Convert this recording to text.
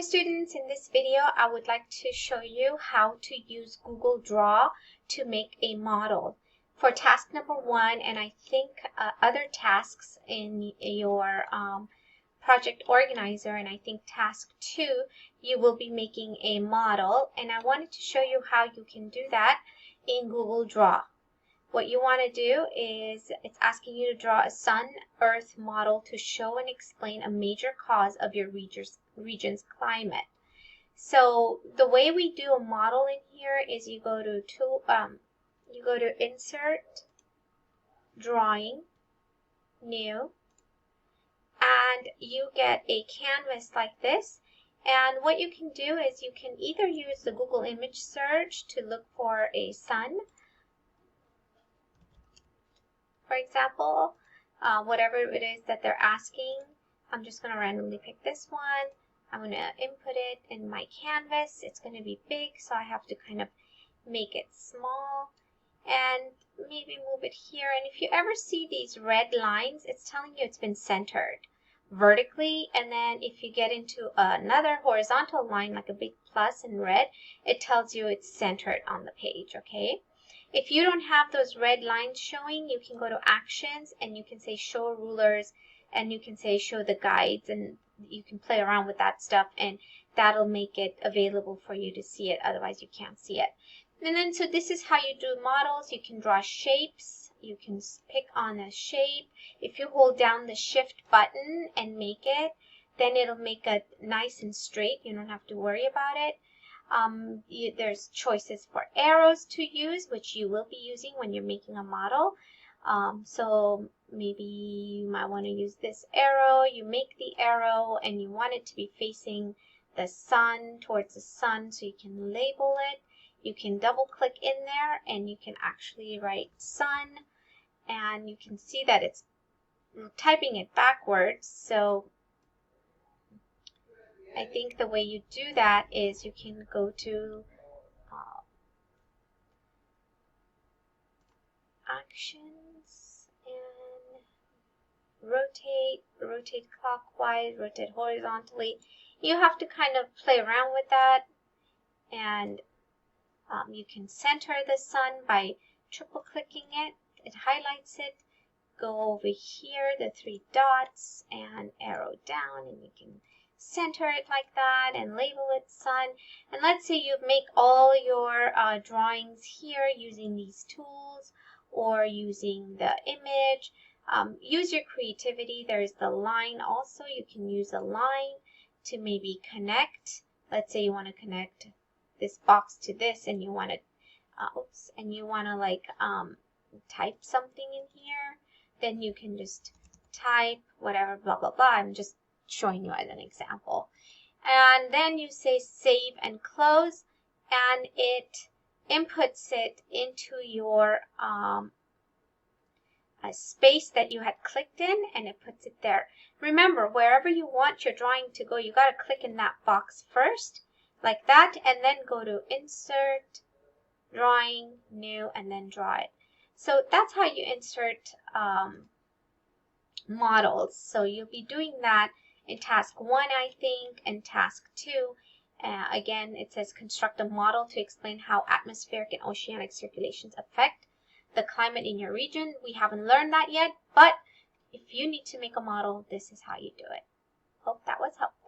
students, in this video I would like to show you how to use Google Draw to make a model. For task number 1 and I think other tasks in your project organizer, and I think task 2, you will be making a model, and I wanted to show you how you can do that in Google Draw. What you want to do is it's asking you to draw a Sun-Earth model to show and explain a major cause of your region's climate. So the way we do a model in here is you go to Insert, Drawing, New, and you get a canvas like this. And what you can do is you can either use the Google image search to look for a sun, for example, whatever it is that they're asking. I'm just going to randomly pick this one. I'm going to input it in my canvas. It's going to be big, so I have to kind of make it small and maybe move it here. And if you ever see these red lines, it's telling you it's been centered vertically. And then if you get into another horizontal line, like a big plus in red, it tells you it's centered on the page, okay? If you don't have those red lines showing, you can go to Actions and you can say Show Rulers, and you can say Show the Guides, and you can play around with that stuff, and that'll make it available for you to see it. Otherwise, you can't see it. And then, so this is how you do models. You can draw shapes. You can pick on a shape. If you hold down the Shift button and make it, then it'll make it nice and straight. You don't have to worry about it. There's choices for arrows to use, which you will be using when you're making a model. So maybe you might want to use this arrow. You make the arrow and you want it to be facing the sun, towards the sun, so you can label it. You can double click in there and you can actually write sun, and you can see that it's typing it backwards. So I think the way you do that is you can go to Actions and rotate clockwise, rotate horizontally. You have to kind of play around with that, and you can center the sun by triple clicking it. It highlights it. Go over here, the 3 dots, and arrow down, and you can center it like that and label it sun. And let's say you make all your drawings here using these tools or using the image. Use your creativity. There's the line also. You can use a line to maybe connect. Let's say you want to connect this box to this, and you want to like type something in here. Then you can just type whatever, blah blah blah. I'm just showing you as an example. And then you say save and close, and it inputs it into your a space that you had clicked in, and it puts it there. Remember, wherever you want your drawing to go, you got to click in that box first, like that, and then go to Insert, Drawing, New, and then draw it. So that's how you insert models. So you'll be doing that in task 1, I think, and task 2. Again, it says construct a model to explain how atmospheric and oceanic circulations affect the climate in your region. We haven't learned that yet, but if you need to make a model, this is how you do it. Hope that was helpful.